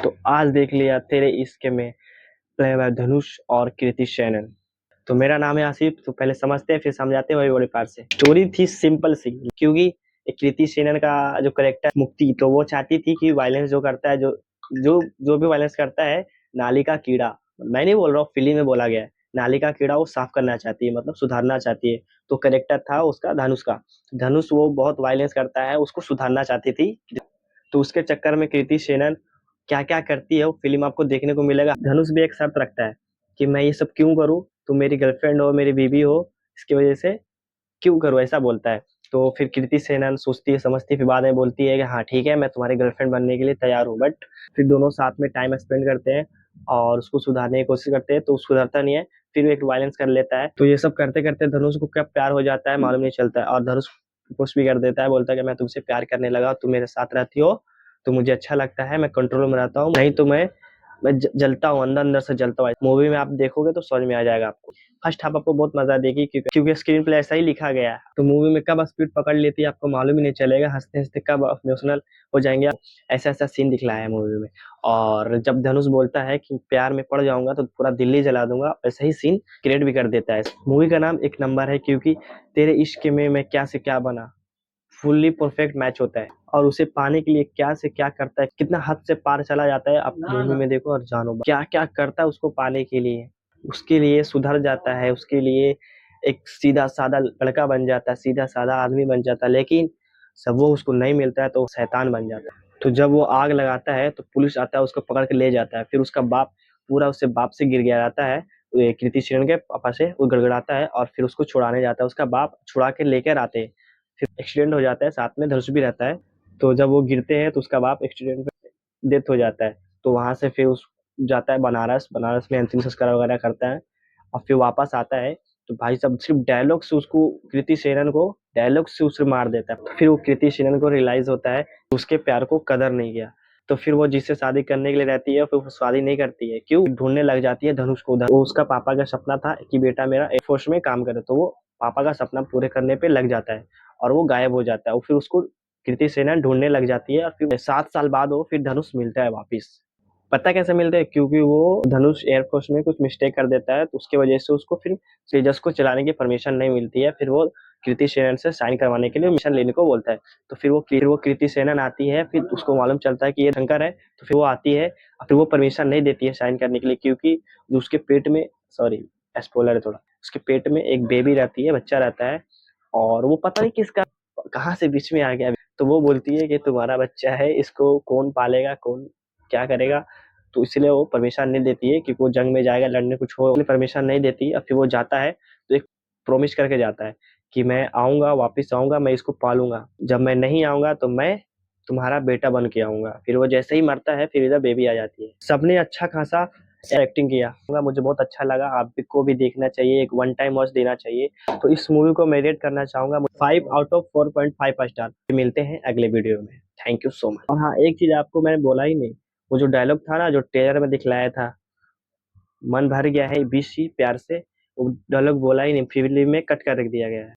तो आज देख लिया तेरे इश्क में प्ले बाय धनुष और कृति सेनन। तो मेरा नाम है आसिफ। तो पहले समझते हैं फिर समझाते हैं वही बड़े पार से। स्टोरी थी सिंपल सी, क्योंकि एक कृति सेनन का जो करेक्टर मुक्ति, तो वो चाहती थी कि वायलेंस जो करता है, जो जो जो भी वायलेंस करता है, नाली का कीड़ा, मैं नहीं बोल रहा हूँ, फिल्म में बोला गया है, नाली का कीड़ा वो साफ करना चाहती है, मतलब सुधारना चाहती है। तो करेक्टर था उसका धनुष का। धनुष वो बहुत वायलेंस करता है, उसको सुधारना चाहती थी। तो उसके चक्कर में कृति सेनन क्या क्या करती है वो फिल्म आपको देखने को मिलेगा। धनुष भी एक शर्त रखता है कि मैं ये सब क्यों करूँ, तुम मेरी गर्लफ्रेंड हो, मेरी बीवी हो, इसकी वजह से क्यों करूँ, ऐसा बोलता है। तो फिर कृति सेनन सोचती है समझती है, फिर बाद में बोलती है कि हाँ ठीक है, मैं तुम्हारी गर्लफ्रेंड बनने के लिए तैयार हूँ। बट फिर दोनों साथ में टाइम स्पेंड करते हैं और उसको सुधारने की कोशिश करते हैं, तो वो सुधरता नहीं है, फिर वो एक वायलेंस कर लेता है। तो ये सब करते करते धनुष को कब प्यार हो जाता है मालूम नहीं चलता है, और धनुष प्रपोज भी कर देता है, बोलता है कि मैं तुमसे प्यार करने लगा, तुम मेरे साथ रहती हो तो मुझे अच्छा लगता है, मैं कंट्रोल में रहता हूँ, नहीं तो मैं जलता हूँ, अंदर अंदर से जलता हूँ। मूवी में आप देखोगे तो समझ में आ जाएगा आपको। फर्स्ट हाफ आपको बहुत मजा देगी, क्योंकि स्क्रीन प्ले ऐसा ही लिखा गया है। तो मूवी में कब स्पीड पकड़ लेती है आपको मालूम ही नहीं चलेगा, हंसते हंसते कब इमोशनल हो जाएंगे आप। ऐसा ऐसा सीन दिखलाया है मूवी में। और जब धनुष बोलता है कि प्यार में पड़ जाऊंगा तो पूरा दिल्ली जला दूंगा, ऐसा ही सीन क्रिएट भी कर देता है। मूवी का नाम एक नंबर है, क्योंकि तेरे इश्क में मैं क्या से क्या बना फुल्ली परफेक्ट मैच होता है। और उसे पाने के लिए क्या से क्या करता है, कितना हद से पार चला जाता है, आप मूवी में देखो और जानो क्या क्या करता है उसको पाने के लिए। उसके लिए सुधर जाता है, उसके लिए एक सीधा साधा लड़का बन जाता है, सीधा साधा आदमी बन जाता है। लेकिन सब वो उसको नहीं मिलता है तो वो शैतान बन जाता है। तो जब वो आग लगाता है तो पुलिस आता है, उसको पकड़ के ले जाता है। फिर उसका बाप पूरा उससे बाप से गिर गया रहता है, ये कृति सेनन के पापा से वो गड़गड़ाता है, और फिर उसको छुड़ाने जाता है। उसका बाप छुड़ा के लेकर आते हैं, फिर एक्सीडेंट हो जाता है, साथ में धनुष भी रहता है। तो जब वो गिरते हैं तो उसका बाप एक्सीडेंट में डेथ हो जाता है। तो वहां से फिर उस जाता है बनारस, बनारस में अंतिम संस्कार वगैरह करता है, और फिर वापस आता है। तो भाई साहब सिर्फ डायलॉग से उसको, कृति सेनन को डायलॉग से उसे मार देता है। तो फिर वो कृति सेनन को रियलाइज होता है उसके प्यार को कदर नहीं किया। तो फिर वो जिससे शादी करने के लिए रहती है, फिर वो शादी नहीं करती है। क्यों? ढूंढने लग जाती है धनुष को उधर। वो उसका पापा का सपना था कि बेटा मेरा एयरफोर्स में काम करे, तो वो पापा का सपना पूरे करने पे लग जाता है और वो गायब हो जाता है। और फिर उसको कृति सेनन ढूंढने लग जाती है, और फिर 7 साल बाद वो फिर धनुष मिलता है वापिस। पता कैसे मिलते हैं? क्योंकि वो धनुष एयरफोर्स में कुछ मिस्टेक कर देता है, तो उसकी वजह से उसको फिर तेजस को चलाने की परमिशन नहीं मिलती है। फिर वो कृति सेनन से साइन करवाने के लिए मिशन लेने को बोलता है। तो फिर वो कृति सेनन आती है, फिर उसको मालूम चलता है कि ये शंकर है। तो फिर वो आती है और फिर वो परमिशन नहीं देती है साइन करने के लिए, क्योंकि उसके पेट में, सॉरी स्पॉइलर है थोड़ा, उसके पेट में एक बेबी रहती है, बच्चा रहता है, और वो पता नहीं किसका कहाँ से बीच में आ गया। तो वो बोलती है कि तुम्हारा बच्चा है, इसको कौन पालेगा, कौन क्या करेगा। तो इसलिए वो परमिशन नहीं देती है, क्योंकि वो जंग में जाएगा लड़ने, कुछ हो, परमिशन नहीं देती। और फिर वो जाता है तो एक प्रोमिस करके जाता है कि मैं आऊंगा, वापस आऊंगा, मैं इसको पालूंगा, जब मैं नहीं आऊंगा तो मैं तुम्हारा बेटा बन के आऊंगा। फिर वो जैसे ही मरता है फिर इधर बेबी आ जाती है। सबने अच्छा खासा एक्टिंग किया, मुझे बहुत अच्छा लगा, आप को भी देखना चाहिए, एक वन टाइम वॉच देना चाहिए। तो इस मूवी को मैं रेट करना चाहूंगा 5/4.5 स्टार। मिलते हैं अगले वीडियो में। Thank you so much. और हाँ, एक चीज आपको मैंने बोला ही नहीं, वो जो डायलॉग था ना, जो ट्रेलर में दिखलाया था, मन भर गया है बीसी प्यार से, वो डायलॉग बोला ही नहीं, फिल्म में कट कर रख दिया गया है।